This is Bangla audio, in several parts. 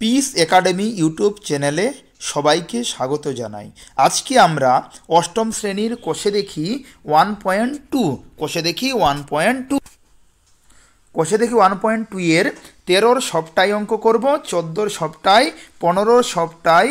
পিস একাডেমি ইউটিউব চ্যানেলে সবাইকে স্বাগত জানাই। আজকে আমরা অষ্টম শ্রেণীর কোষে দেখি 1.2 এর 13-র সবটাই অঙ্ক করব, 14-র সবটাই, 15-র সবটাই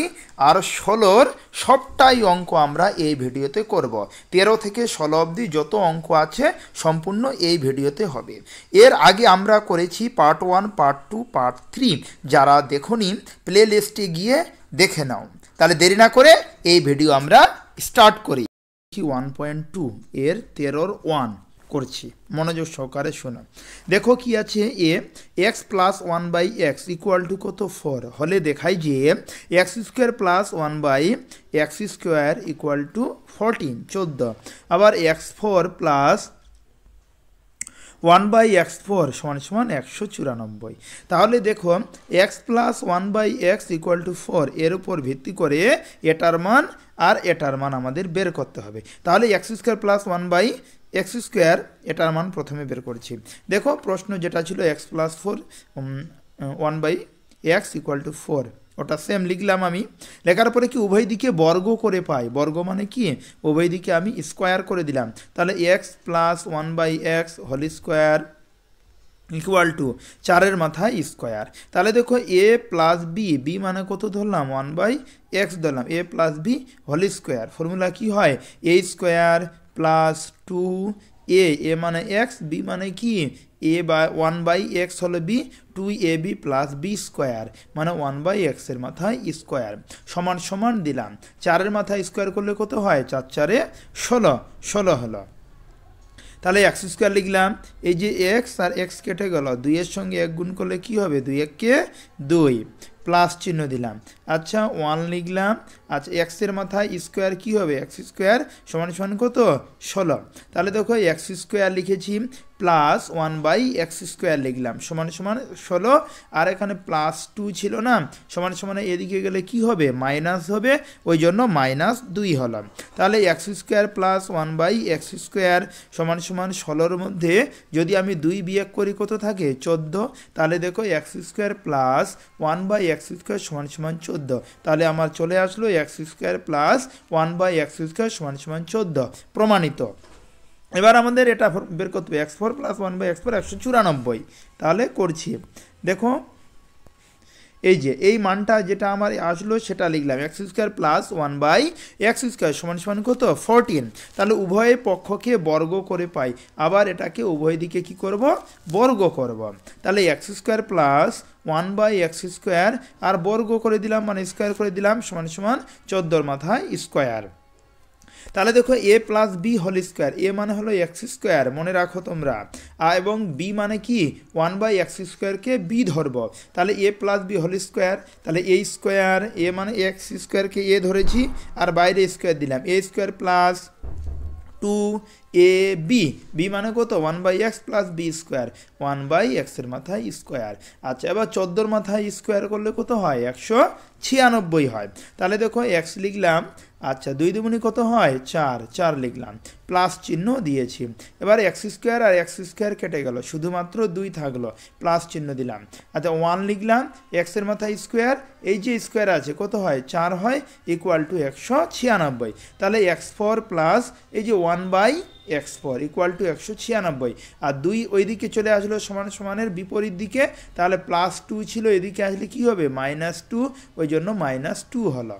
আর 16-র সবটাই অঙ্ক আমরা এই ভিডিওতে করব। 13 থেকে 16 অবধি যত অঙ্ক আছে সম্পূর্ণ এই ভিডিওতে হবে। এর আগে আমরা করেছি পার্ট 1, পার্ট 2, পার্ট 3। যারা দেখোনি প্লে লিস্টে গিয়ে দেখে নাও। তাহলে দেরি না করে এই ভিডিও আমরা স্টার্ট করি। 1.2 এর 13-র 1 করছি, মনোযোগ সহকারে শোনো। দেখো কি আছে, এ x plus 1/x equal to কত 4 হলে দেখাই যে x square plus 1/x square equal to 14 আবার x4 প্লাস 1/x4 সমান 194। তাহলে দেখো x plus 1/x equal two 4 এর উপর ভিত্তি করে এটার মান আর এটার মান আমাদের বের করতে হবে। তাহলে x square plus 1/x square এটার মান প্রথমে বের করছি। দেখো প্রশ্ন যেটা ছিল x plus 4 1/x equal two 4, ওটা সেম লিখলাম আমি। লেখার পরে কি উভয় দিকে বর্গ করে পাই, বর্গ মানে কি উভয় দিকে আমি স্কোয়ার করে দিলাম। তাহলে x plus 1/x whole square equal to 4-এর মাথায় স্কোয়ার। তাহলে দেখো a প্লাস বি মানে কত ধরলাম 1/x ধরলাম, a plus B whole square. Formula কি হয় a square plus 2a, a মানে x, b মানে কি a বাই 1/x হলো b, 2ab plus B square মানে 1/x এর মাথায় স্কোয়ার সমান সমান দিলাম। 4-এর মাথায় স্কোয়ার করলে কত হয় 4 4 16 হলো। তাহলে এক্স স্কোয়ার লিখলাম, এই যে এক্স আর এক্স কেটে গেল, 2-এর সঙ্গে 1 গুণ করলে কি হবে 2 1 2 প্লাস চিহ্ন দিলাম। আচ্ছা 1 লিখলাম। আচ্ছা এক্সের মাথায় স্কোয়ার কি হবে এক্স স্কোয়ার সমান সমান কত 16। তাহলে দেখো এক্স স্কোয়ার লিখেছি প্লাস 1/x স্কোয়ার লিখলাম সমান সমান 16, আর এখানে প্লাস 2 ছিল না, সমান সমান এদিকে গেলে কি হবে মাইনাস হবে, ওই জন্য -2 হলাম। তাহলে x square plus 1/x square সমান সমান 16-র মধ্যে যদি আমি 2 বিয়োগ করি কত থাকে 14। তাহলে দেখো x square plus 1/x square সমান সমান 14। তাহলে আমার চলে আসলো x square plus 1/x square সমান সমান 14 প্রমাণিত। এবার আমাদের এটা বের করতে হবে x4 প্লাস 1/x4 194। তাহলে করছি, দেখো এই যে এই মানটা যেটা আমার আসলো সেটা লিখলাম x square plus 1/x square সমান সমান কত 14। তাহলে উভয় পক্ষকে বর্গ করে পাই, আবার এটাকে উভয় দিকে কি করব বর্গ করব। তাহলে x square plus 1/x square আর বর্গ করে দিলাম মানে স্কোয়ার করে দিলাম সমান সমান 14-র মাথায় স্কোয়ার। তাহলে দেখো a plus B whole square, এ মানে হলো এক্স স্কোয়ার মনে রাখো তোমরা, এবং বি মানে কি 1/x স্কোয়ারকে বি ধরব। তাহলে a plus B whole square, তাহলে a স্কোয়ার, এ মানে এক্স স্কোয়ারকে এ ধরেছি আর বাইরে স্কোয়ার দিলাম, a square plus 2ab, B মানে কত 1/x plus B square 1/x এর মাথায় স্কোয়ার। আচ্ছা এবার 14-র মাথায় স্কোয়ার করলে কত হয় 196 হয়। তাহলে দেখো x লিখলাম, আচ্ছা 2 দুগুণে কত হয় 4 লিখলাম, প্লাস চিহ্ন দিয়েছি। এবার এক্স স্কোয়ার আর এক্স স্কোয়ার কেটে গেল, শুধুমাত্র 2 থাকলো, প্লাস চিহ্ন দিলাম। আচ্ছা 1 লিখলাম, এক্সের মাথায় স্কোয়ার, এই যে স্কোয়ার আছে কত হয় 4 হয় ইকুয়াল টু 196। তাহলে x4 প্লাস এই যে 1/x4 ইকুয়াল টু 196, আর 2 ওই দিকে চলে আসলো সমান সমানের বিপরীত দিকে, তাহলে প্লাস 2 ছিল এদিকে আসলে কি হবে -2, ওই জন্য -2 হলো।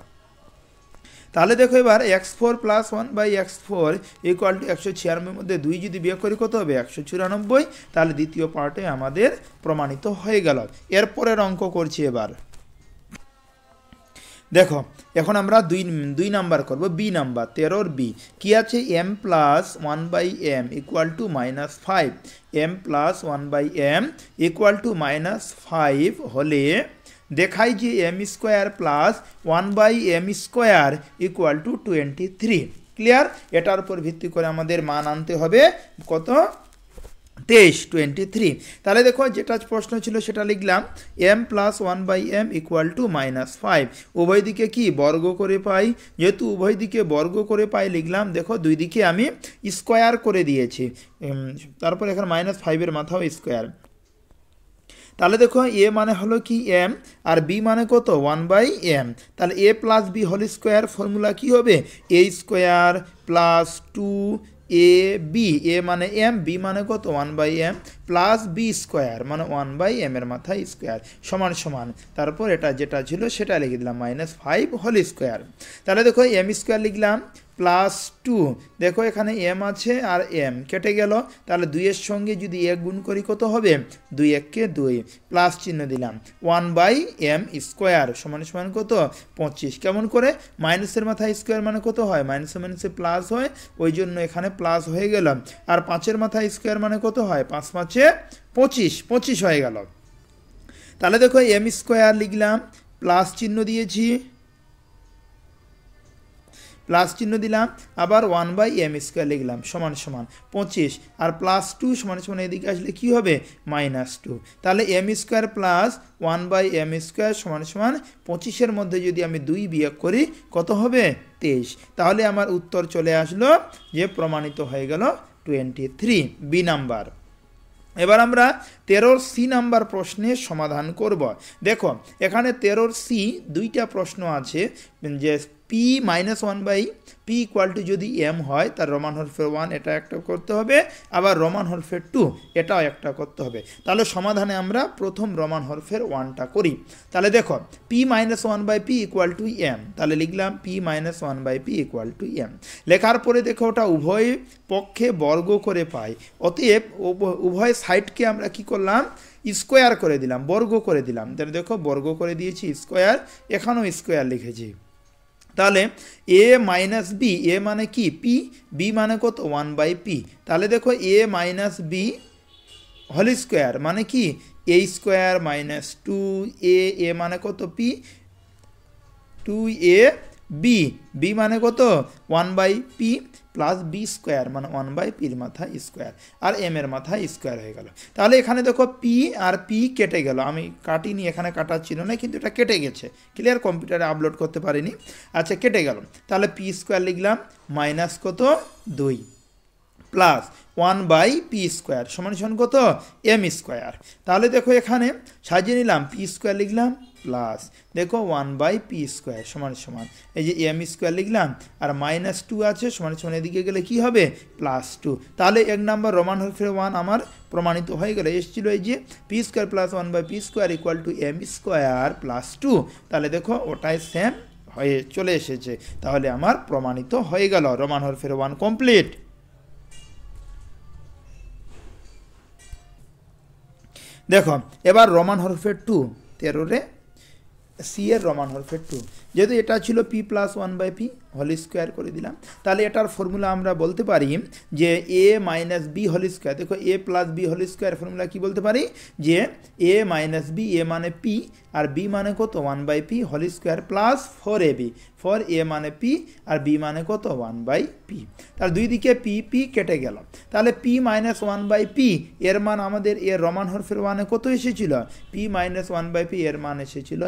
তাহলে দেখো এবার x4 plus 1/x4 equal to 196 মধ্যে 2 যদি বিয়োগ করি কত হবে 194। তাহলে দ্বিতীয় পার্টে আমাদের প্রমাণিত হয়ে গেল। এরপরের অঙ্ক করছি এবার। দেখো এখন আমরা দুই নাম্বার করব, বি নাম্বার 13-র বি কি আছে m plus 1/m equal to -5, m plus 1/m equal to -5 হলে দেখাই যে m square plus 1/m square equal two 23। Clear? এটার উপর ভিত্তি করে আমাদের মান আনতে হবে কত 23। তাহলে দেখো যেটা প্রশ্ন ছিল সেটা লিখলাম m plus 1/m equal to -5, উভয় দিকে কি বর্গ করে পাই, যেহেতু উভয় দিকে বর্গ করে পাই লিখলাম। দেখো দুই দিকে আমি স্কোয়ার করে দিয়েছি, তারপর এখানে -5-এর মাথাও স্কোয়ার। তাহলে দেখো এ মানে হলো কি এম আর বি মানে কত 1/m, তাহলে a plus B whole square formula কি হবে এ স্কোয়ার প্লাস 2ab, এ মানে এম, বি মানে কত 1/m প্লাস বি স্কোয়ার মানে 1/m এর মাথায় স্কোয়ার সমান সমান, তারপর এটা যেটা ছিল সেটা লিখে দিলাম -5 হোল স্কোয়ার। তাহলে দেখো এম স্কোয়ার লিখলাম প্লাস 2, দেখো এখানে এম আছে আর এম কেটে গেল, তাহলে 2 এর সঙ্গে যদি 1 গুণ করি কত হবে 2 1 2, প্লাস চিহ্ন দিলাম 1/m স্কোয়ার সমান সমান কত 25। কেমন করে মাইনাসের মাথায় স্কোয়ার মানে কত হয় মাইনাসে মাইনাসে প্লাস হয়, ওই জন্য এখানে প্লাস হয়ে গেল। আর 5-এর মাথায় স্কোয়ার মানে কত হয় 5 5 25, 25 হয়ে গেল। তাহলে দেখো এম স্কোয়ার লিখলাম প্লাস চিহ্ন দিয়েছি, প্লাস চিহ্ন দিলাম, আবার 1/m স্কোয়ার লিখলাম সমান সমান 25, আর প্লাস 2 সমান সমান এদিকে আসলে কি হবে -2, তাহলে M square plus 1/m square সমান সমান 25-এর মধ্যে যদি আমি 2 বিয়োগ করি কত হবে 23, তাহলে আমার উত্তর চলে আসলো যে প্রমাণিত হয়ে গেল 23 বি নাম্বার। এবার আমরা 13 সি নাম্বার প্রশ্নের সমাধান করব। দেখো এখানে 13 সি দুইটা প্রশ্ন আছে, যে পি -1/p ইকুয়াল টু যদি এম হয় তার রোমান হরফের 1 এটা একটা করতে হবে, আবার রোমান হরফের 2 এটাও একটা করতে হবে। তাহলে সমাধানে আমরা প্রথম রোমান হরফের 1টা করি। তাহলে দেখো p -1/p equal to M, তাহলে লিখলাম p -1/p equal to M. লেখার পরে দেখো ওটা উভয় পক্ষে বর্গ করে পাই, অতএব উভয় সাইডকে আমরা কি করলাম স্কোয়ার করে দিলাম, বর্গ করে দিলাম। তাহলে দেখো বর্গ করে দিয়েছি স্কোয়ার, এখানেও স্কোয়ার লিখেছি। তাহলে এ মাইনাস বি, এ মানে কি পি, বি মানে কত 1/p, তাহলে দেখো a minus B whole square মানে কি এ স্কোয়ার মাইনাস 2a, এ মানে কত পি 2ab, বি মানে কত 1/p প্লাস বি স্কোয়ার মানে 1/p-র মাথায় স্কোয়ার, আর এম এর মাথায় স্কোয়ার হয়ে গেল। তাহলে এখানে দেখো পি আর পি কেটে গেল, আমি কাটিনি, এখানে কাটার ছিল না কিন্তু এটা কেটে গেছে, ক্লিয়ার, কম্পিউটারে আপলোড করতে পারিনি, আচ্ছা কেটে গেল। তাহলে পি স্কোয়ার লিখলাম মাইনাস কত 2 প্লাস 1/p স্কোয়ার সমান সমান কত এম স্কোয়ার। তাহলে দেখো এখানে সাজিয়ে নিলাম, পি স্কোয়ার লিখলাম প্লাস দেখো 1/p স্কোয়ার সমান সমান এই যে এম স্কোয়ার লিখলাম, আর -2 আছে সমান সমান এদিকে গেলে কি হবে +2। তাহলে 1 নম্বর রোমান হরফের 1 আমার প্রমাণিত হয়ে গেল। এসেছিল এই যে p square plus 1/p square equal to M square plus 2, তাহলে দেখো ওটাই সেম হয়ে চলে এসেছে, তাহলে আমার প্রমাণিত হয়ে গেল রোমান হরফের 1 কমপ্লিট। দেখো এবার রোমান হরফের 2 13-এ সি এর রোমান হরফের 2, যেহেতু এটা ছিল p plus 1/p whole square করে দিলাম, তাহলে এটার ফর্মুলা আমরা বলতে পারি যে a minus B whole square. দেখো a plus B whole square formula কি বলতে পারি যে a মাইনাস বি, a মানে p আর b মানে কত 1/p whole square plus 4ab, 4a মানে p আর b মানে কত 1/p, তার দুই দিকে p কেটে গেল। তাহলে p মাইনাস 1/p এর মান আমাদের এর রোমান হরফের 1-এ কত এসেছিল p মাইনাস 1/p এর মান এসেছিল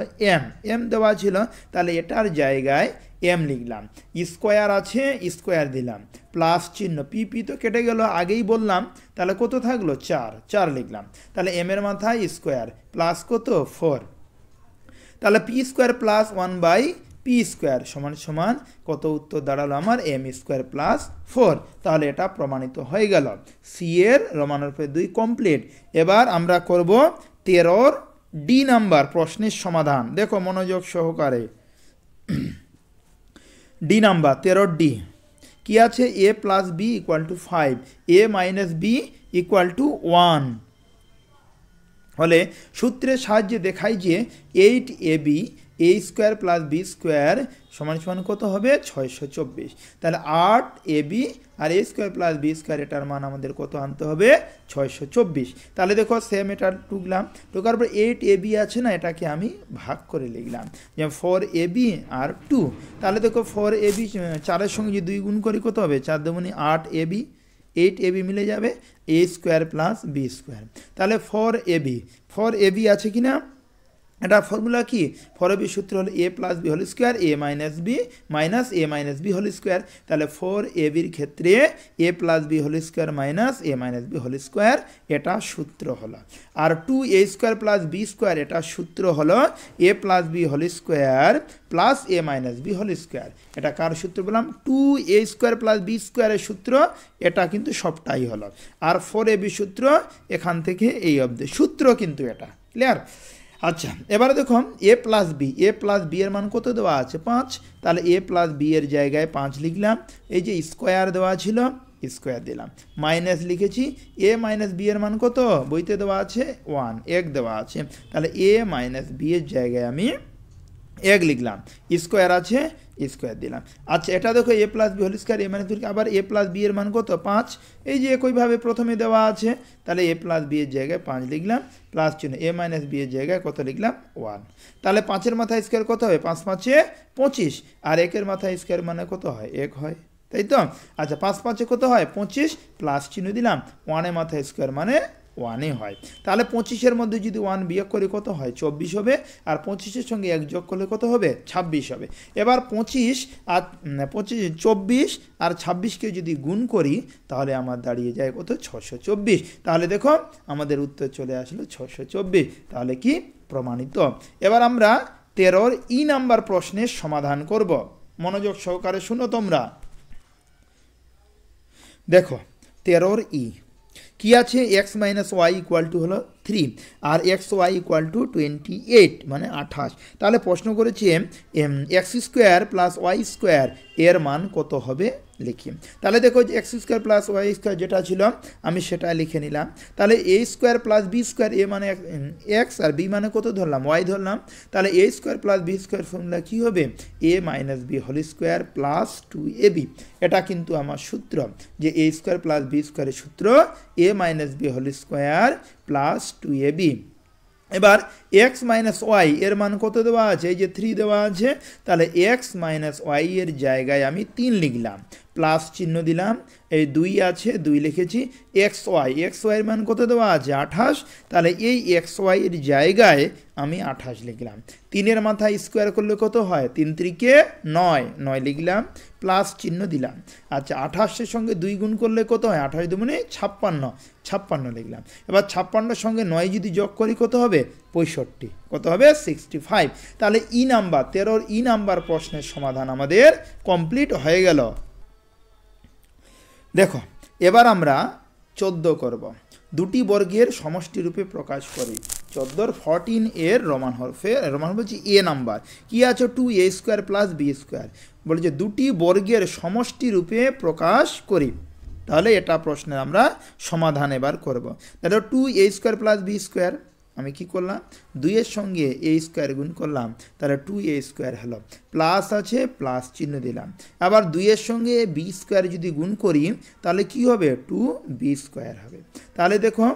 m দেওয়া ছিল, তাহলে এটার জায়গায় এম লিখলাম, স্কোয়ার আছে স্কোয়ার দিলাম, প্লাস চিহ্ন পি তো কেটে গেল আগেই বললাম, তাহলে কত থাকলো 4 লিখলাম, তাহলে এম এর মাথায় স্কোয়ার প্লাস কত 4, তাহলে P square plus 1/p square সমান সমান কত উত্তর দাঁড়ালো আমার এম স্কোয়ার প্লাস 4, তাহলে এটা প্রমাণিত হয়ে গেল। সি এর রোমান হরফের 2 কমপ্লিট। এবার আমরা করব 13 ডি নাম্বার প্রশ্নের সমাধান। দেখো মনোযোগ সহকারে, ডি নাম্বার 13 ডি কি আছে a plus B equal to 5, a minus B equal to 1 হলে সূত্রের সাহায্যে দেখাই যে 8ab a square plus B square সমান সমান কত হবে 624, তাহলে 8ab আর a square plus B square এটার মান আমাদের কত আনতে হবে 624। তাহলে দেখো সেম এটা টুকলাম, টুকার পর 8ab আছে না, এটাকে আমি ভাগ করে লিখলাম যে 4ab আর 2, তাহলে দেখো 4ab 4-এর সঙ্গে যদি 2 গুণ করি কত হবে 4 দুগুণে 8ab, 8ab মিলে যাবে a square plus B square, তাহলে 4ab আছে কি না এটা ফর্মুলা কি, ফোর এ বি সূত্র হলো a plus B whole square a minus b minus a minus B whole square. তাহলে ফোর এ বির ক্ষেত্রে a plus B whole square minus a minus B whole square, এটা সূত্র হলো। আর two a square plus B square, এটা সূত্র হলো a plus B whole square plus a minus B whole square. এটা কার সূত্র বললাম, two a square plus B স্কোয়ারের সূত্র, এটা কিন্তু সবটাই হলো। আর ফোর এ বি সূত্র এখান থেকে এই অবধি সূত্র কিন্তু এটা ক্লিয়ার। আচ্ছা, এবারে দেখো এ প্লাস বি এর মান কত দেওয়া আছে 5, তাহলে এ প্লাস বি এর জায়গায় 5 লিখলাম। এই যে স্কোয়ার দেওয়া ছিল স্কোয়ার দিলাম, মাইনাস লিখেছি। এ মাইনাস বি এর মান কত বইতে দেওয়া আছে 1, 1 দেওয়া আছে, তাহলে এ মাইনাস বি এর জায়গায় আমি 1 লিখলাম, স্কোয়ার আছে স্কোয়ার দিলাম। আচ্ছা, এটা দেখো এ plus B whole square a minus B, আবার এ প্লাস বি এর মান কত 5, এই যে একইভাবে প্রথমে দেওয়া আছে, তাহলে এ প্লাস বি এর জায়গায় 5 লিখলাম, প্লাস চিহ্ন এ মাইনাস বি এর জায়গায় কত লিখলাম 1। তাহলে 5-এর মাথায় স্কোয়ার কত হবে, 5 5-এ 25, আর 1-এর মাথায় স্কোয়ার মানে কত হয় 1 হয়, তাই তো। আচ্ছা, 5 5-এ কত হয় 25, প্লাস চিহ্ন দিলাম, 1-এর মাথায় স্কোয়ার মানে 1-ই হয়। তাহলে 25-এর মধ্যে যদি 1 বিয়োগ করি কত হয় 24 হবে, আর 25-এর সঙ্গে 1 যোগ করলে কত হবে 26 হবে। এবার 24 আর 24 আর 26কে যদি গুণ করি তাহলে আমার দাঁড়িয়ে যায় কত 624। তাহলে দেখো আমাদের উত্তর চলে আসলো 624, তাহলে কি প্রমাণিত। এবার আমরা 13-র ই নাম্বার প্রশ্নের সমাধান করব, মনোযোগ সহকারে শুনো তোমরা। দেখো 13-র ই কি আছে, X minus Y equal to হলো 3 আর এক্স ওয়াই ইকুয়াল টু 28 মানে 28। তাহলে প্রশ্ন করেছে X square plus Y square এর মান কত হবে লিখি। তাহলে দেখো যে x square plus Y square যেটা ছিল আমি সেটা লিখে নিলাম। তাহলে এ স্কোয়ার প্লাস বি স্কোয়ার, এ মানে এক্স আর বি মানে কত ধরলাম ওয়াই ধরলাম। তাহলে এ square plus B square formula কী হবে, a minus B whole square plus 2ab। এটা কিন্তু আমার সূত্র, যে এ স্কোয়ার প্লাস বি স্কোয়ারের সূত্র a minus B whole square plus 2ab। এবার এক্স মাইনাস ওয়াই এর মান কত দেওয়া আছে, এই যে 3 দেওয়া আছে, তাহলে এক্স মাইনাস ওয়াই এর জায়গায় আমি 3 লিখলাম, প্লাস চিহ্ন দিলাম, এই 2 আছে 2 লিখেছি। এক্স ওয়াইয়ের মান কত দেওয়া আছে 28, তাহলে এই এক্স ওয়াই এর জায়গায় আমি 28 লিখলাম। 3-এর মাথায় স্কোয়ার করলে কত হয় 3 3-কে 9, 9 লিখলাম, প্লাস চিহ্ন দিলাম। আচ্ছা, 28-এর সঙ্গে 2 গুণ করলে কত হয় 28 দুগুণে 56, 56 লিখলাম। এবার 56-এর সঙ্গে 9 যদি যোগ করি কত হবে 65, কত হবে 65। তাহলে ই নাম্বার 13-র ই নাম্বার প্রশ্নের সমাধান আমাদের কমপ্লিট হয়ে গেল। দেখো এবার আমরা 14 করব, দুটি বর্গের সমষ্টি রূপে প্রকাশ করি। 14-র 14 এর রোমান বলছি এ নাম্বার কি আছে, 2a square plus B square, বলে যে দুটি বর্গের সমষ্টি রূপে প্রকাশ করি। তাহলে এটা প্রশ্নের আমরা সমাধান এবার করব। তাহলে 2a square plus B square, আমি কি করলাম 2-এর সঙ্গে এ স্কোয়ার গুণ করলাম, তাহলে 2a স্কোয়ার হলো, প্লাস আছে প্লাস চিহ্ন দিলাম। আবার 2-এর সঙ্গে বি স্কোয়ার যদি গুণ করি তাহলে কি হবে 2b স্কোয়ার হবে। তাহলে দেখো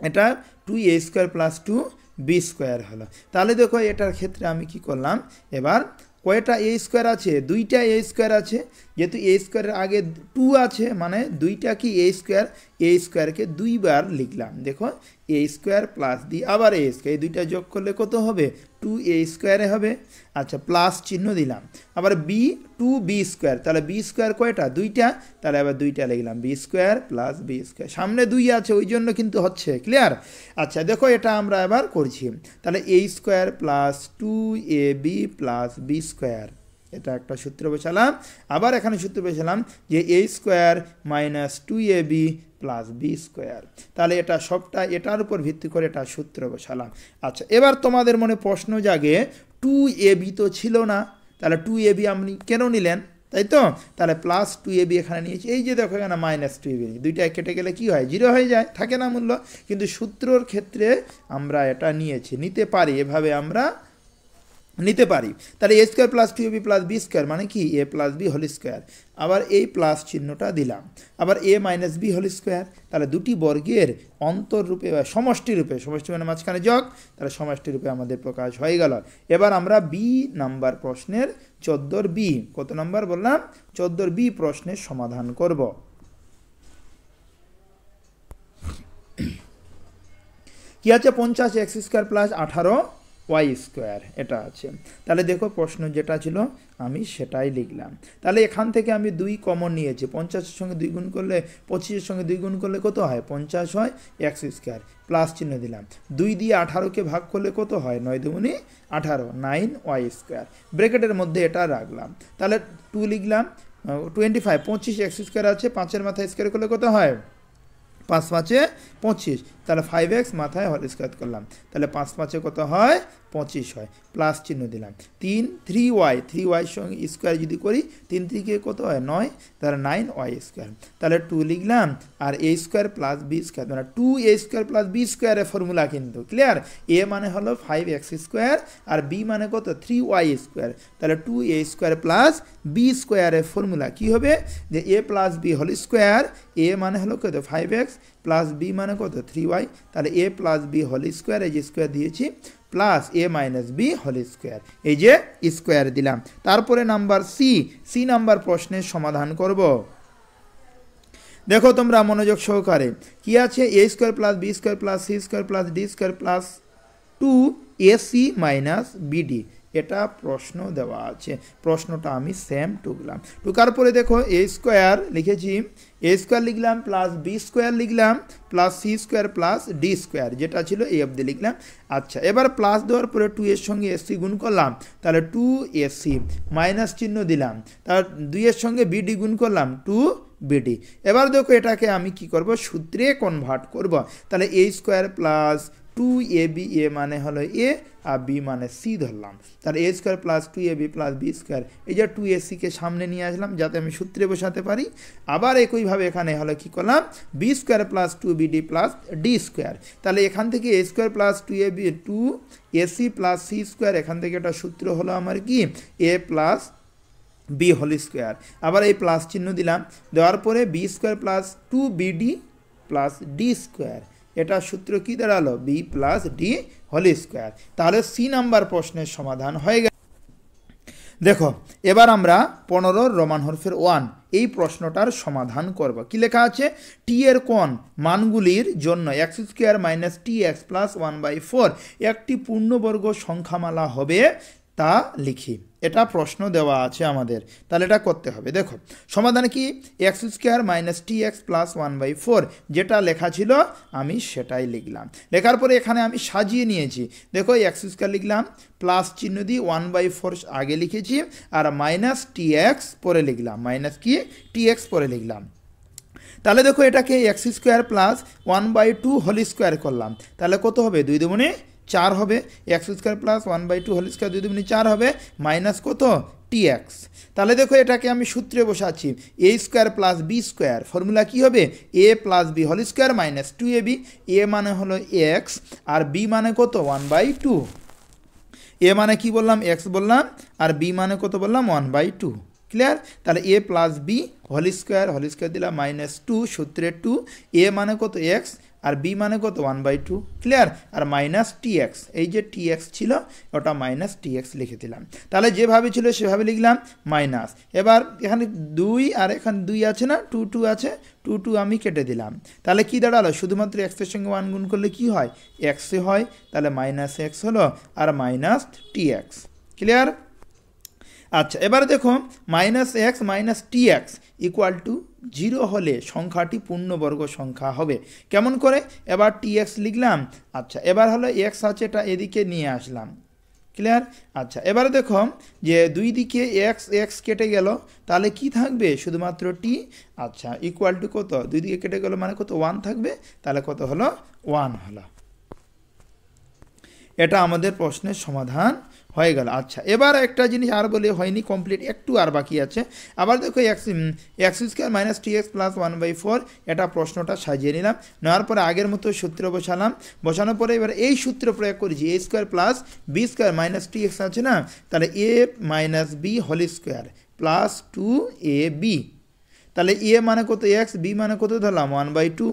এটা 2a square plus 2b square হলো। তাহলে দেখো এটার ক্ষেত্রে আমি কি করলাম, এবার কয়টা এ স্কোয়ার আছে, 2টা এ স্কোয়ার আছে, যেহেতু এ স্কোয়ারের আগে 2 আছে মানে 2টা কি এ স্কোয়ারকে 2 বার লিখলাম। দেখো এ স্কোয়ার প্লাস দি আবার এ স্কোয়ার, এই 2টা যোগ করলে কত হবে 2a স্কোয়ারে হবে। আচ্ছা, প্লাস চিহ্ন দিলাম, আবার 2b স্কোয়ার, তাহলে বি স্কোয়ার কয়টা 2টা, তাহলে আবার 2টা লিখলাম B square plus B square, সামনে 2 আছে ওই জন্য কিন্তু হচ্ছে ক্লিয়ার। আচ্ছা দেখো এটা আমরা এবার করছি, তাহলে a square plus 2ab plus B square, এটা একটা সূত্র বসালাম। আবার এখানে সূত্র বসালাম যে a square minus 2ab plus B square, তাহলে এটা সবটা এটার উপর ভিত্তি করে এটা সূত্র বসালাম। আচ্ছা, এবার তোমাদের মনে প্রশ্ন জাগে 2ab তো ছিল না, তাহলে 2ab আপনি কেন নিলেন, তাই তো। তাহলে প্লাস 2ab এখানে নিয়েছি, এই যে দেখো এখানে মাইনাস 2ab, 2টা কেটে গেলে কি হয় 0 হয়ে যায়, থাকে না মূল্য, কিন্তু সূত্রর ক্ষেত্রে আমরা এটা নিতে পারি, এভাবে আমরা নিতে পারি। তাহলে এ square plus 2ab plus B square মানে কি a plus B whole square, আবার এই প্লাস চিহ্নটা দিলাম, আবার a minus B whole square, তাহলে দুটি বর্গের অন্তররূপে বা সমষ্টি মানে মাঝখানে যোগ, তাহলে সমষ্টি রূপে আমাদের প্রকাশ হয়ে গেল। এবার আমরা বি নাম্বার প্রশ্নের 14-র বি, কত নাম্বার বললাম 14-র বি প্রশ্নের সমাধান করব। কি আছে 50 X square plus 18 Y square এটা আছে। তাহলে দেখো প্রশ্ন যেটা ছিল আমি সেটাই লিখলাম। তাহলে এখান থেকে আমি 2 কমন নিয়েছি, 50-এর সঙ্গে 2 গুণ করলে 25-এর সঙ্গে 2 গুণ করলে কত হয় 50 হয়, এক্স স্কোয়ার প্লাস চিহ্ন দিলাম। 2 দিয়ে 18কে ভাগ করলে কত হয় 9 দুগুণে 18, 9 ওয়াই স্কোয়ার। ব্র্যাকেটের মধ্যে এটা রাখলাম। তাহলে 2 লিখলাম, 25, 25 এক্স স্কোয়ার আছে, 5-এর মাথায় স্কোয়ার করলে কত হয় 5 5-এ 25, তাহলে 5x মাথায় হোল স্কোয়ার করলাম, তাহলে 5 5-এ কত হয় 25 হয়, প্লাস চিহ্ন দিলাম। 3y সঙ্গে স্কোয়ার যদি করি 3 3-কে কত হয় 9, তাহলে 9y স্কোয়ার। তাহলে 2 লিখলাম, আর a square plus B square মানে 2a স্কোয়ার প্লাস বি স্কোয়ারের ফর্মুলা কিন্তু ক্লিয়ার। a মানে হলো 5x স্কোয়ার আর b মানে কত 3y স্কোয়ার, তাহলে 2a স্কোয়ার প্লাস বি স্কোয়ারের ফর্মুলা কি হবে যে a plus B whole square, a মানে হলো কত 5x প্লাস বি মানে কত 3y, তাহলে a plus B whole square, এই যে স্কোয়ার দিয়েছি, plus a minus B whole square, এই যে স্কোয়ার দিলাম। তারপরে নাম্বার সি নাম্বার প্রশ্নের সমাধান করব। দেখো তোমরা মনোযোগ সহকারে, কি আছে a square plus B square plus C square plus D square plus 2ac minus BD, এটা প্রশ্ন দেওয়া আছে। প্রশ্নটা আমি সেম টুকার পরে দেখো a স্কোয়ার লিখেছি, a স্কোয়ার লিখলাম প্লাস বি স্কোয়ার লিখলাম plus C square plus D square, যেটা ছিল এই অবধি লিখলাম। আচ্ছা, এবার প্লাস দেওয়ার পরে 2 এর সঙ্গে এসি গুণ করলাম, তাহলে 2ac মাইনাস চিহ্ন দিলাম, তার 2 এর সঙ্গে বিডি গুণ করলাম 2bd। এবার দেখো এটাকে আমি কি করব সূত্রে কনভার্ট করব, তাহলে a square plus 2ab, a মানে হলো a আর b মানে c ধরলাম, তাহলে a square plus 2ab plus B square, এই যে 2ac-কে সামনে নিয়ে আসলাম যাতে আমি সূত্রে বসাতে পারি। আবার একইভাবে এখানে হলো কি করলাম b square plus 2bd plus D square, তাহলে এখান থেকে a square plus 2ac plus C square, এখান থেকে একটা সূত্র হলো আমার কি a plus B whole square, আবার এই প্লাস চিহ্ন দিলাম, দেওয়ার পরে B square plus 2bd plus D square, এটা সূত্র কি দাঁড়ালো B plus D whole square. তাহলে সি নাম্বার প্রশ্নের সমাধান হয়ে গেল। দেখো এবার আমরা 15 রোমান হরফের 1 এই প্রশ্নটার সমাধান করব। কি লেখা আছে, টি এর কোণ মানগুলির জন্য x square minus tx plus 1/4 একটি পূর্ণবর্গ সংখ্যামালা হবে তা লিখি। এটা প্রশ্ন দেওয়া আছে আমাদের, তাহলে এটা করতে হবে। দেখো সমাধান কি, x square minus tx plus 1/4 যেটা লেখা ছিল আমি সেটাই লিখলাম। লেখার পরে এখানে আমি সাজিয়ে নিয়েছি, দেখো এক্স স্কোয়ার লিখলাম, প্লাস চিহ্ন দিয়ে 1/4 আগে লিখেছি, আর মাইনাস tx পরে লিখলাম, মাইনাস কি tx পরে লিখলাম। তাহলে দেখো এটাকে X square plus 1/2 whole square করলাম, তাহলে কত হবে 2 দুগুণে 4 হবে, X square plus 1/2 whole square 2 দুগুণে 4 হবে, মাইনাস কত tx। তাহলে দেখো এটাকে আমি সূত্রে বসাচ্ছি, a square plus B square, formula কি হবে a plus B whole square minus 2ab, a মানে হলো x আর b মানে কত 1/2, a মানে কি বললাম x বললাম, আর b মানে কত বললাম 1/2, ক্লিয়ার। তাহলে a plus B whole square দিলাম মাইনাস 2, সূত্রে 2, a মানে কত x আর b মানে কত 1/2, ক্লিয়ার, আর মাইনাস tx, এই যে tx ছিল ওটা মাইনাস tx লিখে দিলাম। তাহলে যেভাবে ছিল সেভাবে লিখলাম মাইনাস, এবার এখানে 2 আর এখানে 2 আছে না, 2 আছে, 2 আমি কেটে দিলাম, তাহলে কি দাঁড়ালো শুধুমাত্র x এর সঙ্গে 1 গুণ করলে কি হয় x হয়, তাহলে মাইনাস x হলো আর মাইনাস tx, ক্লিয়ার। আচ্ছা এবার দেখো minus X minus tx equal to 0 হলে সংখ্যাটি পূর্ণবর্গ সংখ্যা হবে। কেমন করে, এবার tx লিখলাম, আচ্ছা এবার হলো x আছে এটা এদিকে নিয়ে আসলাম, ক্লিয়ার। আচ্ছা এবারে দেখো যে দুই দিকে x কেটে গেল, তাহলে কি থাকবে শুধুমাত্র t, আচ্ছা ইকুয়াল টু কত, দুই দিকে কেটে গেল মানে কত 1 থাকবে, তাহলে কত হলো 1 হলো। এটা আমাদের প্রশ্নের সমাধান হয়ে গেল। আচ্ছা এবার একটা জিনিস আর বলে হয়নি কমপ্লিট, একটু আর বাকি আছে। আবার দেখো x square minus tx plus 1/4, এটা প্রশ্নটা সাজিয়ে নিলাম, নেওয়ার পরে আগের মতো সূত্র বসালাম, বসানোর পরে এবার এই সূত্র প্রয়োগ করেছি, a square plus B square minus tx আছে না, তাহলে a minus B whole square plus 2ab, তাহলে a মানে কত x, b মানে কত ধরলাম 1/2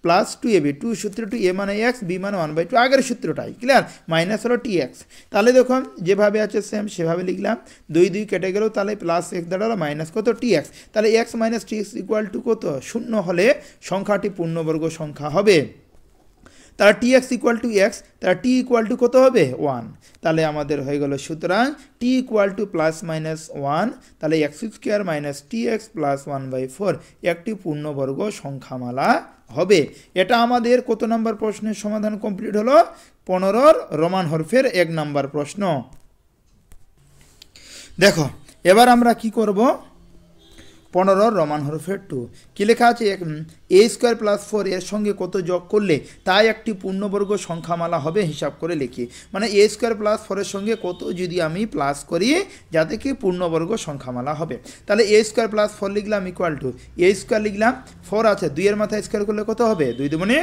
প্লাস 2ab, 2 সূত্র 2, a মানে x, b মানে 1/2, আগের সূত্রটাই, ক্লিয়ার, মাইনাস হলো tx। তাহলে দেখো যেভাবে আছে সেম সেভাবে লিখলাম, 2 কেটে গেল, তাহলে প্লাস x দাঁড়ালো মাইনাস কত tx, তাহলে x minus tx equal to কত 0 হলে সংখ্যাটি পূর্ণবর্গ সংখ্যা হবে। তাহলে T X equal to x, তাহলে টি ইকুয়াল টু কত হবে 1। তাহলে আমাদের হয়ে গেল সুতরাং T equal to plus minus 1, তাহলে x square minus T X plus 1/4 একটি পূর্ণবর্গ সংখ্যামালা হবে। এটা আমাদের কত নম্বর প্রশ্নের সমাধান কমপ্লিট হলো? 15 রোমান হরফের 1 নম্বর প্রশ্ন। দেখো এবার আমরা কি করব? 15 রোমান হরফের 2 কি লেখা আছে? এ স্কোয়ার প্লাস 4 এর সঙ্গে কত যোগ করলে তাই একটি পূর্ণবর্গ সংখ্যামালা হবে হিসাব করে লিখি। মানে এ স্কোয়ার প্লাস 4 এর সঙ্গে কত যদি আমি প্লাস করি যাতে কি পূর্ণবর্গ সংখ্যামালা হবে। তাহলে এ স্কোয়ার প্লাস 4 লিখলাম ইকুয়াল টু এ স্কোয়ার লিখলাম, 4 আছে 2 এর মাথায় স্কোয়ার করলে কত হবে? 2 দুগুণে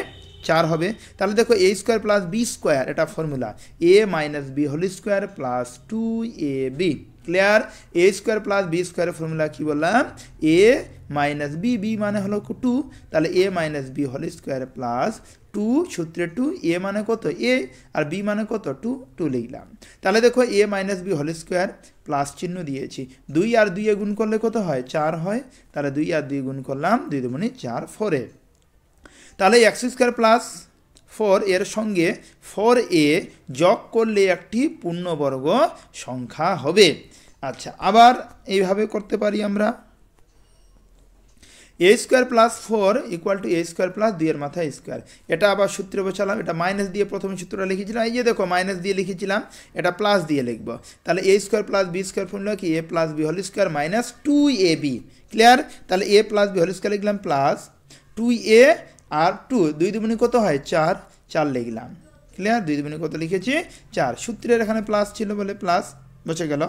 4 হবে। তাহলে দেখো a square plus B square, এটা formula a minus B whole square plus 2ab। Clear? A square plus B স্কোয়ারের ফর্মুলা কি বললাম? এ মাইনাস বি, বি মানে হলো 2, তাহলে a minus B whole square plus 2 সূত্রে 2, এ মানে কত? এ, আর বি মানে কত? 2 লিখলাম। তাহলে দেখো a minus B whole square plus চিহ্ন দিয়েছি, 2 আর 2 গুণ করলে কত হয়? 4 হয়। তাহলে 2 আর 2 গুণ করলাম, 2 দুগুণে 4, 4। তাহলে এক্স স্কোয়ার প্লাস 4 এর সঙ্গে 4a যোগ করলে একটি পূর্ণবর্গ সংখ্যা হবে। আচ্ছা, আবার এইভাবে করতে পারি আমরা, a square plus 4 equal to a square plus 2 এর মাথায় স্কোয়ার। এটা আবার সূত্রে বসালাম, এটা মাইনাস দিয়ে প্রথমে সূত্রটা লিখেছিলাম, এই যে দেখো মাইনাস দিয়ে লিখেছিলাম, এটা প্লাস দিয়ে লিখবো। তাহলে এ square plus B square formula কি? A plus B whole square minus 2ab। Clear? তাহলে a plus B whole square লিখলাম প্লাস 2a আর 2, 2 দুগুণে কত হয়? 4 লিখলাম। ক্লিয়ার? 2 দুগুণে কত লিখেছি? 4। সূত্রের এখানে প্লাস ছিল বলে প্লাস বসে গেল।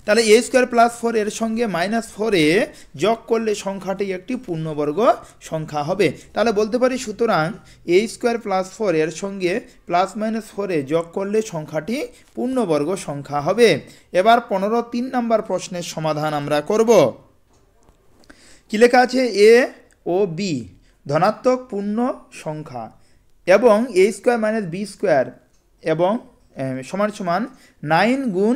তাহলে এ স্কোয়ার প্লাস 4 এর সঙ্গে মাইনাস 4a যোগ করলে সংখ্যাটি একটি পূর্ণবর্গ সংখ্যা হবে। তাহলে বলতে পারি সুতরাং এ স্কোয়ার প্লাস 4 এর সঙ্গে প্লাস মাইনাস 4a যোগ করলে সংখ্যাটি পূর্ণবর্গ সংখ্যা হবে। এবার 3 নম্বর প্রশ্নের সমাধান আমরা করব। কি লেখা আছে? এ ও বি ধনাত্মক পূর্ণ সংখ্যা এবং এ স্কোয়ার মাইনাস বি স্কোয়ার এবং সমান সমান 9 গুণ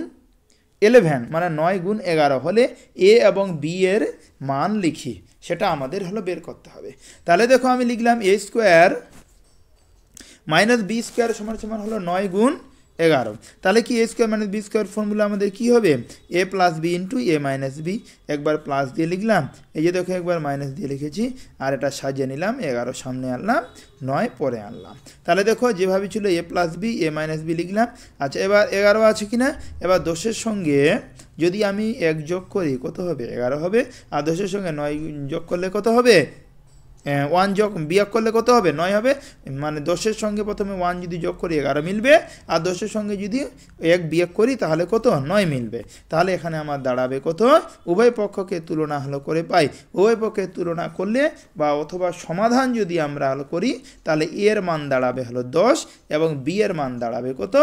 11 মানে 9 গুণ 11 হলে এ এবং বি এর মান লিখি, সেটা আমাদের হলো বের করতে হবে। তাহলে দেখো আমি লিখলাম a square minus b square সমান সমান হলো 9 গুণ 11। তাহলে কি a square minus b square formula আমাদের কি হবে? A plus b into a minus b. একবার প্লাস দিয়ে লিখলাম, এই যে দেখো একবার মাইনাস দিয়ে লিখেছি, আর এটা সাজিয়ে নিলাম, 11 সামনে আনলাম, 9 পরে আনলাম। তাহলে দেখো যেভাবে ছিল এ plus B A minus B লিখলাম। আচ্ছা, এবার 11 আছে কিনা? এবার 10-এর সঙ্গে যদি আমি 1 যোগ করি কত হবে? 11 হবে। আর 10-এর সঙ্গে 9 যোগ করলে কত হবে? 1 যোগ বিয়োগ করলে কত হবে? 9 হবে। মানে 10-এর সঙ্গে প্রথমে 1 যদি যোগ করি 11 মিলবে, আর 10-এর সঙ্গে যদি 1 বিয়োগ করি তাহলে কত? 9 মিলবে। তাহলে এখানে আমার দাঁড়াবে কত? উভয় পক্ষকে তুলনা হলো করে পাই, উভয় পক্ষে তুলনা করলে বা অথবা সমাধান যদি আমরা হলো করি তাহলে এর মান দাঁড়াবে হলো 10 এবং বি এর মান দাঁড়াবে কত?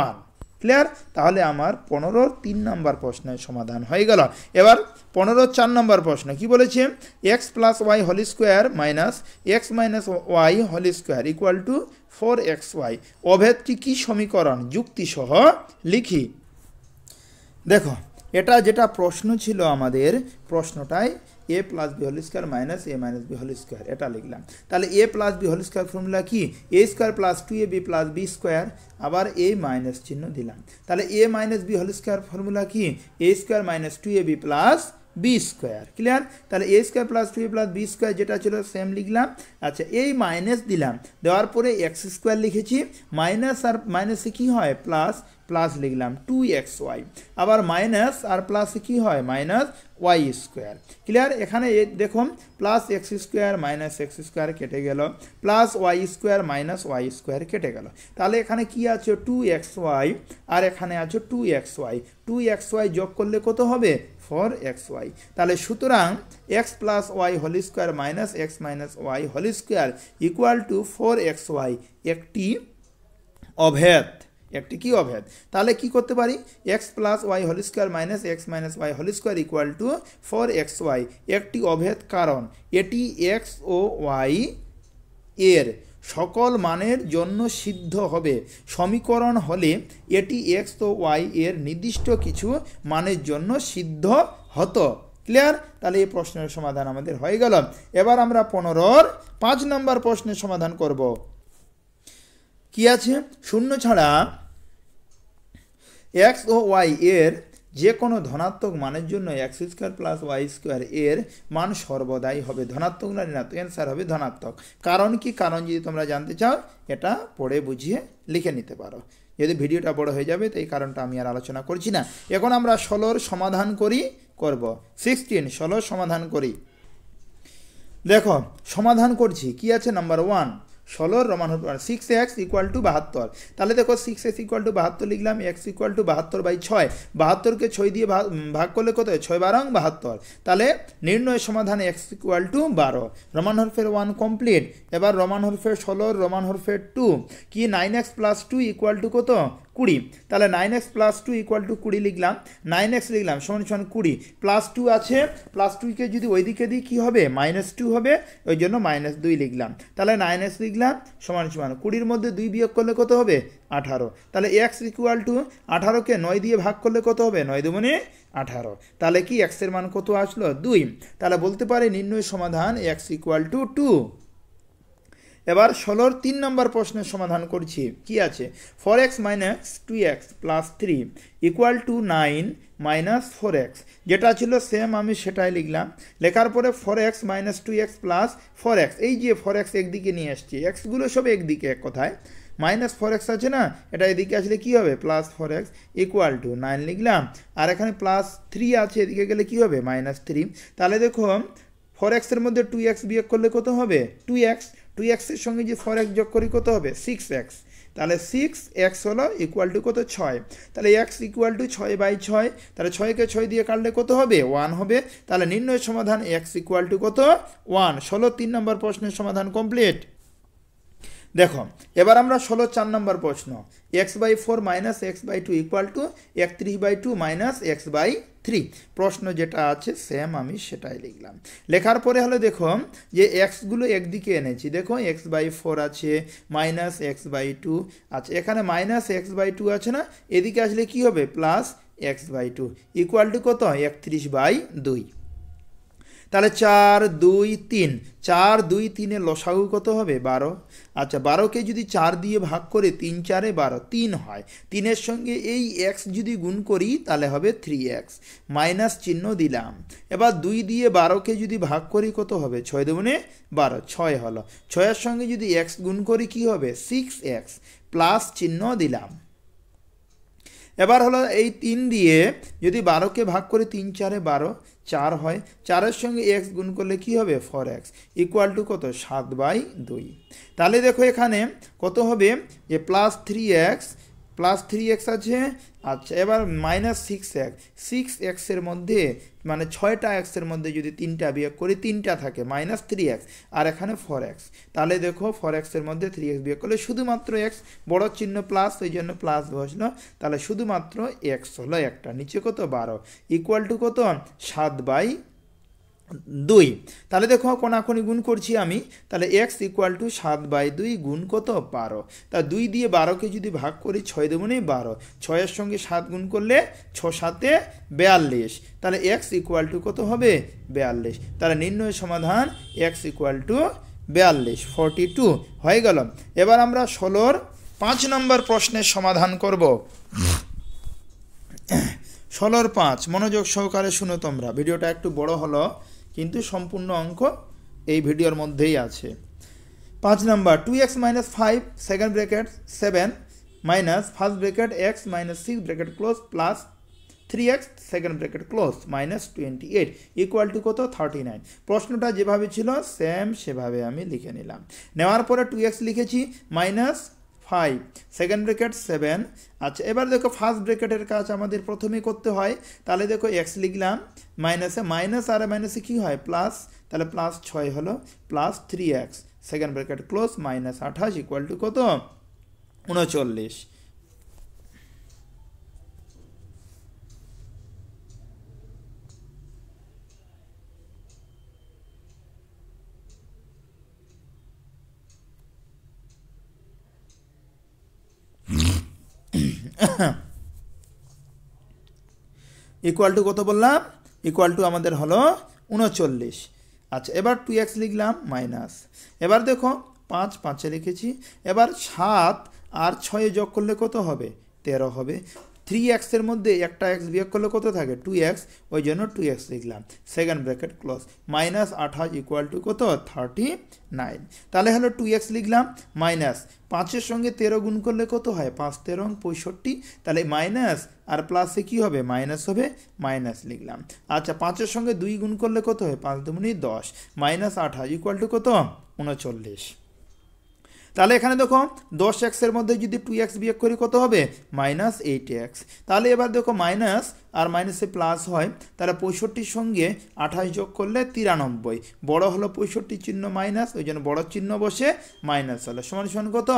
1। ক্লিয়ার? তাহলে আমার 3 নম্বর প্রশ্নের সমাধান হয়ে গেল। এবার 4 নম্বর প্রশ্ন কি বলেছে? X plus Y whole square minus X minus Y whole square equal to 4xy। অভেদটি কি সমীকরণ? যুক্তি সহ লিখি। দেখো এটা যেটা প্রশ্ন ছিল আমাদের, প্রশ্নটায় a plus B whole square minus a minus B whole square এটা লিখলাম। তাহলে a plus B whole square formula কি? A square plus 2ab plus B square, আবার এ মাইনাস চিহ্ন দিলাম। তাহলে a minus B whole square formula কি? A square minus 2ab plus B square. Clear? তাহলে এ square plus 2a plus B square যেটা ছিল সেম লিখলাম। আচ্ছা, এই মাইনাস দিলাম, দেওয়ার পরে এক্স স্কোয়ার লিখেছি, মাইনাস আর মাইনাসে কি হয়? প্লাস, প্লাস লিখলাম 2xy। আবার মাইনাস আর প্লাসে কি হয়? Minus Y square. ক্লিয়ার? এখানে দেখুন plus X square minus X square কেটে গেল, plus Y square minus Y square কেটে গেল। তাহলে এখানে কি আছে? 2xy আর এখানে আছে 2xy। 2xy যোগ করলে কত হবে? 4xy। তাহলে সুতরাং X plus Y whole square minus X minus Y whole square equal to 4xy একটি অভেদ। একটি কি অভেদ? তাহলে কি করতে পারি? X plus Y whole square minus X minus Y whole square equal to 4xy একটি অভেদ, কারণ এটি এক্স ও ওয়াই এর সকল মানের জন্য সিদ্ধ হবে। সমীকরণ হলে এটি এক্স ও ওয়াই এর নির্দিষ্ট কিছু মানের জন্য সিদ্ধ হতো। ক্লিয়ার? তাহলে এই প্রশ্নের সমাধান আমাদের হয়ে গেল। এবার আমরা 5 নম্বর প্রশ্নের সমাধান করব। কি আছে শূন্য ছাড়া এক্স ও ওয়াই এর যে কোনো ধনাত্মক মানের জন্য X square plus Y square এর মান সর্বদাই হবে ধনাত্মক না ঋণাত্মক, অ্যান্সার হবে ধনাত্মক। কারণ কি, কারণ যদি তোমরা জানতে চাও এটা পড়ে বুঝিয়ে লিখে নিতে পারো, যদি ভিডিওটা বড় হয়ে যাবে তো এই কারণটা আমি আর আলোচনা করছি না। এখন আমরা 16 সমাধান করব 16 16 সমাধান করি। দেখো সমাধান করছি, কি আছে number 1 16 Roman Har 6x equal to 72। তাহলে দেখো 6x ইকুয়াল টু 72 লিখলাম, x ইকুয়াল টু 72/6, 72কে 6 দিয়ে ভাগ করলে কত হয় 6 12 72। তাহলে নির্ণয় সমাধান x ইকুয়াল টু 12। রোমান হরফের 1 কমপ্লিট। এবার রোমান হরফের 16 রোমান হরফের 2 কি 9x প্লাস 2 ইকুয়াল টু কত 20। তাহলে 9x প্লাস 2 ইকুয়াল টু 20 লিখলাম, 9x লিখলাম সমান সমান 20 প্লাস 2 আছে, প্লাস 2কে যদি ওইদিকে দিই কী হবে -2 হবে, ওই জন্য -2 লিখলাম। তাহলে 9x লিখলাম সমান সমান 20-র মধ্যে 2 বিয়োগ করলে কত হবে 18। তাহলে x ইকুয়াল টু 18কে 9 দিয়ে ভাগ করলে কত হবে 9 দুগুণে 18। তাহলে কি x এর মান কত আসলো 2। তাহলে বলতে পারে নির্ণয় সমাধান x ইকুয়াল টু 2। এবার 16 3 নম্বর প্রশ্নের সমাধান করছি, কি আছে 4x - 2x + 3 equal to 9 - 4x, যেটা ছিল সেম আমি সেটাই লিখলাম। লেখার পরে 4x - 2x + 4x, এই যে 4x একদিকে নিয়ে আসছি, এক্সগুলো সব একদিকে এক কথায়, -4x আছে না, এটা এদিকে আসলে কি হবে +4x ইকুয়াল টু 9 লিখলাম, আর এখানে +3 আছে এদিকে গেলে কি হবে -3। তাহলে দেখো 4x এর মধ্যে 2x বিয়োগ করলে কত হবে 2x, 2x এর সঙ্গে যে 4x যোগ করি কত হবে 6x। তাহলে 6x হলো ইকুয়াল টু কত 6। তাহলে x ইকুয়াল টু 6/6, তাহলে 6কে 6 দিয়ে কাটলে কত হবে 1 হবে। তাহলে নির্ণয় সমাধান x ইকুয়াল টু কত 1। 16 3 নম্বর প্রশ্নের সমাধান কমপ্লিট। দেখো এবার আমরা 16 4 নম্বর প্রশ্ন, x/4 - x/2 equal to 31/2 - x/3। প্রশ্ন যেটা আছে সেম আমি সেটাই লিখলাম। লেখার পরে হলো দেখো যে এক্সগুলো একদিকে এনেছি, দেখো x/4 আছে -x/2 আছে, এখানে -x/2 আছে না, এদিকে আসলে কি হবে +x/2 ইকুয়াল টু কত 31/2। তাহলে 4 2 3, 4 2 3 লসাগু কত হবে 12। আচ্ছা 12কে যদি 4 দিয়ে ভাগ করে 3 4 12 3 হয়, 3-এর সঙ্গে এই x যদি গুণ করি তাহলে হবে 3x, মাইনাস চিহ্ন দিলাম। এবার 2 দিয়ে 12কে যদি ভাগ করি কত হবে 6 দুগুণে 12 6 হলো, 6-এর সঙ্গে যদি x গুণ করি কি হবে 6x, প্লাস চিহ্ন দিলাম। এবার হলো এই 3 দিয়ে যদি 12কে ভাগ করে 3 4 12 4 হয়, 4-এর সঙ্গে x গুণ করলে কি হবে 4x ইকুয়াল টু কত 7/2। তাহলে দেখো এখানে কত হবে যে +3x আছে। আচ্ছা এবার -6x, 6x এর মধ্যে মানে 6টা x এর মধ্যে যদি 3টা বিয়োগ করি 3টা থাকে -3x, আর এখানে 4x। তাহলে দেখো 4x এর মধ্যে 3x বিয়োগ করলে শুধুমাত্র x, বড় চিহ্ন প্লাস ওই জন্য প্লাস বসলো, তাহলে শুধুমাত্র x হলো একটা, নিচে কত 12 ইকুয়াল টু কত 7/2। তাহলে দেখো কোনাকুনি গুণ করছি আমি, তাহলে x ইকুয়াল টু 7/2 গুণ কত 12। তা 2 দিয়ে 12কে যদি ভাগ করি 6 দুগুণে 12, 6-এর সঙ্গে 7 গুণ করলে 6 7 42, তাহলে x ইকুয়াল টু কত হবে 42। তাহলে নির্ণয় সমাধান x ইকুয়াল টু 42 42 হয়ে গেল। এবার আমরা 16 5 নম্বর প্রশ্নের সমাধান করব। 16 5 মনোযোগ সহকারে শুনো তোমরা, ভিডিওটা একটু বড় হলো কিন্তু সম্পূর্ণ অঙ্ক এই ভিডিওর মধ্যেই আছে। 5 number 2x - 5 second bracket 7 minus first bracket x - 6 bracket close plus 3x second bracket close -28 equal to কত 39। প্রশ্নটা যেভাবে ছিল সেম সেভাবে আমি লিখে নিলাম। নেওয়ার পরে 2x লিখেছি -5 সেকেন্ড ব্র্যাকেট 7। আচ্ছা এবার দেখো ফার্স্ট ব্র্যাকেটের কাজ আমাদের প্রথমেই করতে হয়, তাহলে দেখো x লিখলাম, মাইনাসে মাইনাস আর মাইনাসে কি হয় প্লাস, তাহলে +6 হলো plus 3x second bracket close -28 equal to কত 39। ইকুয়াল টু কত বললাম, ইকুয়াল টু আমাদের হলো 39। আচ্ছা এবার 2x লিখলাম মাইনাস, এবার দেখো 5 5-এ লিখেছি, এবার 7 আর 6 যোগ করলে কত হবে 13 হবে 3x এর মধ্যে একটা x বিয়োগ করলে কত থাকে 2x ওই জন্য 2x লিখলাম second bracket close minus 28 equal to কত 39 তাহলে হলো 2x লিখলাম মাইনাস 5 এর সঙ্গে 13 গুণ করলে কত হয় 5 13 65 তাহলে মাইনাস আর প্লাসে কি হবে মাইনাস হবে মাইনাস লিখলাম আচ্ছা 5 এর সঙ্গে 2 গুণ করলে কত হয় 5 দুগুণে 10 মাইনাস 28 ইকুয়াল টু কত 39 তাহলে এখানে দেখো 10x এর মধ্যে যদি 2x বিয়োগ করি কত হবে মাইনাস 8x তাহলে এবার দেখো মাইনাস আর মাইনাসে প্লাস হয় তাহলে 65 সঙ্গে 28 যোগ করলে 93 বড় হলো 65 চিহ্ন মাইনাস ওই জন্য বড় চিহ্ন বসে মাইনাস হলো সমান সমান কত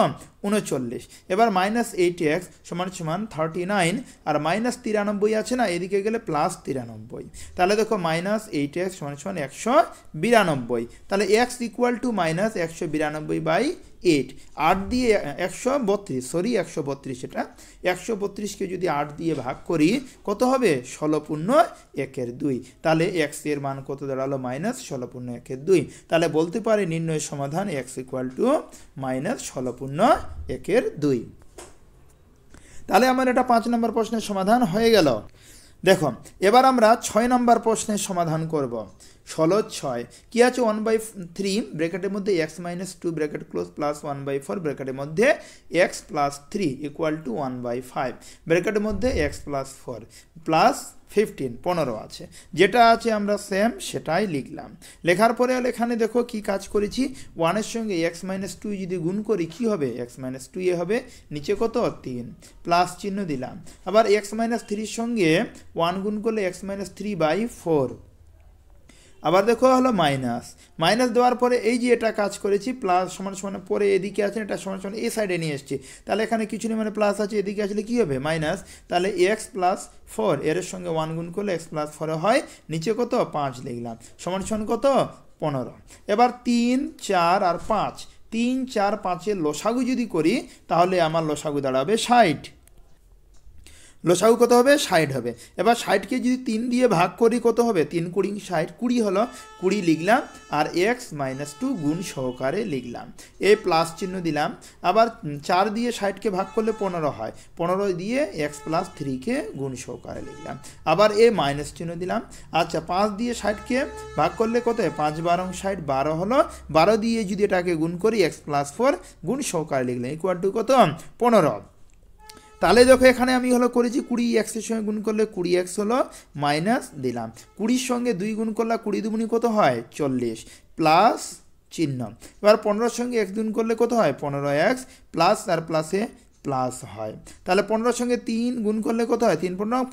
39 এবার মাইনাস 8x সমান সমান 39 আর মাইনাস 93 আছে না এদিকে গেলে প্লাস 93 তাহলে দেখো মাইনাস 8x সমান সমান 192 তাহলে x ইকুয়াল টু মাইনাস 192/8 8 দিয়ে 132 এটা 132 কে যদি 8 দিয়ে ভাগ করি কত হবে 16 পূর্ণ 1/2 তাহলে x এর মান কত দাঁড়ালো মাইনাস 16 পূর্ণ 1/2 তাহলে বলতে পারি নির্ণয় সমাধান x ইকুয়াল টু মাইনাস 16 পূর্ণ 1/2 তাহলে আমার এটা 5 নম্বর প্রশ্নের সমাধান হয়ে গেল দেখো এবার আমরা 6 নম্বর প্রশ্নের সমাধান করব 16 কি আছে 1/3 ব্র্যাকেটের মধ্যে x - 2 ব্র্যাকেট ক্লোজ প্লাস 1/4 ব্র্যাকেটের মধ্যে x + 3 ইকুয়াল টু 1/5 ব্র্যাকেটের মধ্যে x + 4 প্লাস 15 আছে যেটা আছে আমরা সেম সেটাই লিখলাম লেখার পরে এখানে দেখো কি কাজ করেছি 1 এর সঙ্গে x - 2 যদি গুণ করি কি হবে x - 2 এ হবে নিচে কত 3 প্লাস চিহ্ন দিলাম আবার x - 3 এর সঙ্গে 1 গুণ করলে x - 3/4 আবার দেখো হলো মাইনাস দেওয়ার পরে এই যে এটা কাজ করেছি প্লাস সমান সমান পরে এদিকে আছে এটা সমান সমান এই সাইডে নিয়ে এসেছি তাহলে এখানে কিছু নেই মানে প্লাস আছে এদিকে আসলে কি হবে মাইনাস তাহলে x + 4 এর সঙ্গে 1 গুণ করলে x + 4 হয় নিচে কত 5 লিখলাম সমান সমান কত 15 এবার 3 4 আর 5 3 4 5 এর লসাগু যদি করি তাহলে আমার লসাগু দাঁড়াবে 60 লসাগু কত হবে 60 হবে এবার 60 কে যদি 3 দিয়ে ভাগ করি কত হবে 3 × 60 20 হলো 20 লিখলাম আর x - 2 গুণ সহকারে লিখলাম এই প্লাস চিহ্ন দিলাম আবার 4 দিয়ে 60 কে ভাগ করলে 15 হয় 15 দিয়ে x + 3 কে গুণ সহকারে লিখলাম আবার এই মাইনাস চিহ্ন দিলাম আচ্ছা 5 দিয়ে 60 কে ভাগ করলে কত হয় 5 × 12 60 12 হলো 12 দিয়ে যদি এটাকে গুণ করি x + 4 গুণ সহকারে লিখলাম ইকুয়াল টু কত 15 তাহলে দেখো এখানে আমি হলো করেছি 20x এর সঙ্গে গুণ করলে 20x হলো মাইনাস দিলাম 20 সঙ্গে 2 গুণ করলে 20 দুগুণে কত হয় 40 প্লাস চিহ্ন এবার 15 সঙ্গে x গুণ করলে কত হয় 15x প্লাস আর প্লাসে প্লাস হয় তাহলে 15 সঙ্গে 3 গুণ করলে কত হয় 3 15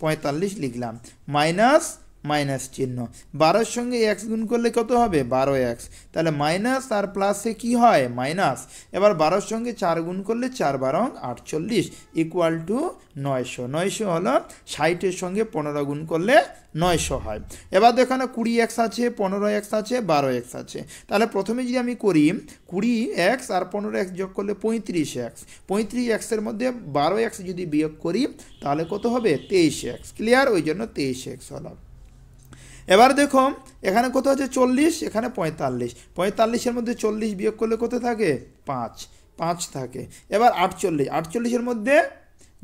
45 লিখলাম মাইনাস মাইনাস চিহ্ন 12 এর সঙ্গে x গুণ করলে কত হবে 12x তাহলে মাইনাস আর প্লাসে কি হয় মাইনাস এবার 12 এর সঙ্গে 4 গুণ করলে 4 12 48 ইকুয়াল টু 900 হলো 60 এর সঙ্গে 15 গুণ করলে 900 হয় এবার দেখো এখানে 20x আছে 15x আছে 12x আছে তাহলে প্রথমে যদি আমি করি 20x আর 15x যোগ করলে 35x এর মধ্যে 12x যদি বিয়োগ করি তাহলে কত হবে 23x ক্লিয়ার ওই জন্য 23x হলো এবার দেখো এখানে কত আছে 40 এখানে 45 এর মধ্যে 40 বিয়োগ করলে কত থাকে 5 থাকে এবার 48 এর মধ্যে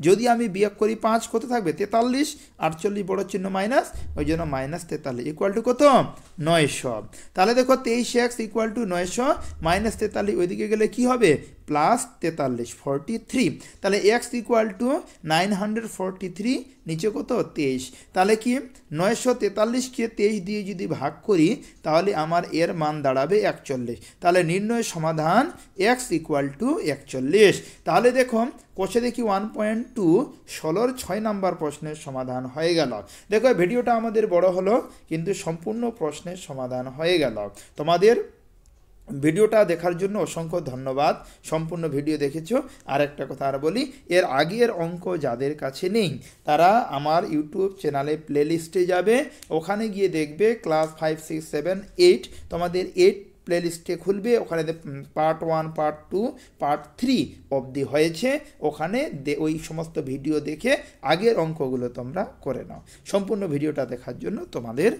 যদি আমি বিয়োগ করি 5 কত থাকবে 43 48 বড় চিহ্ন মাইনাস ওই জন্য -43 ইকুয়াল টু কত 900 তাহলে দেখো 23x ইকুয়াল টু 900 -43 ওইদিকে গেলে কি হবে +43 43 তাহলে x ইকুয়াল টু 943 নিচে কত 23 তাহলে কি 943 কে 23 দিয়ে যদি ভাগ করি তাহলে আমার এর মান দাঁড়াবে 41 তাহলে নির্ণয় সমাধান x ইকুয়াল টু 41 তাহলে দেখো কোষে দেখি 1.2 16 6 নাম্বার প্রশ্নের সমাধান হয়ে গেল দেখো ভিডিওটা আমাদের বড় হলো কিন্তু সম্পূর্ণ প্রশ্নের সমাধান হয়ে গেল তোমাদের ভিডিওটা দেখার জন্য অসংখ্য ধন্যবাদ সম্পূর্ণ ভিডিও দেখেছো আর একটা কথা আর বলি এর আগের অঙ্ক যাদের কাছে নেই তারা আমার ইউটিউব চ্যানেলে প্লেলিস্টে যাবে ওখানে গিয়ে দেখবে ক্লাস 5 6 7 8 তোমাদের 8 প্লেলিস্টে খুলবে ওখানে পার্ট 1 পার্ট 2 পার্ট 3 অবধি হয়েছে ওখানে ওই সমস্ত ভিডিও দেখে আগের অঙ্কগুলো তোমরা করে নাও সম্পূর্ণ ভিডিওটা দেখার জন্য তোমাদের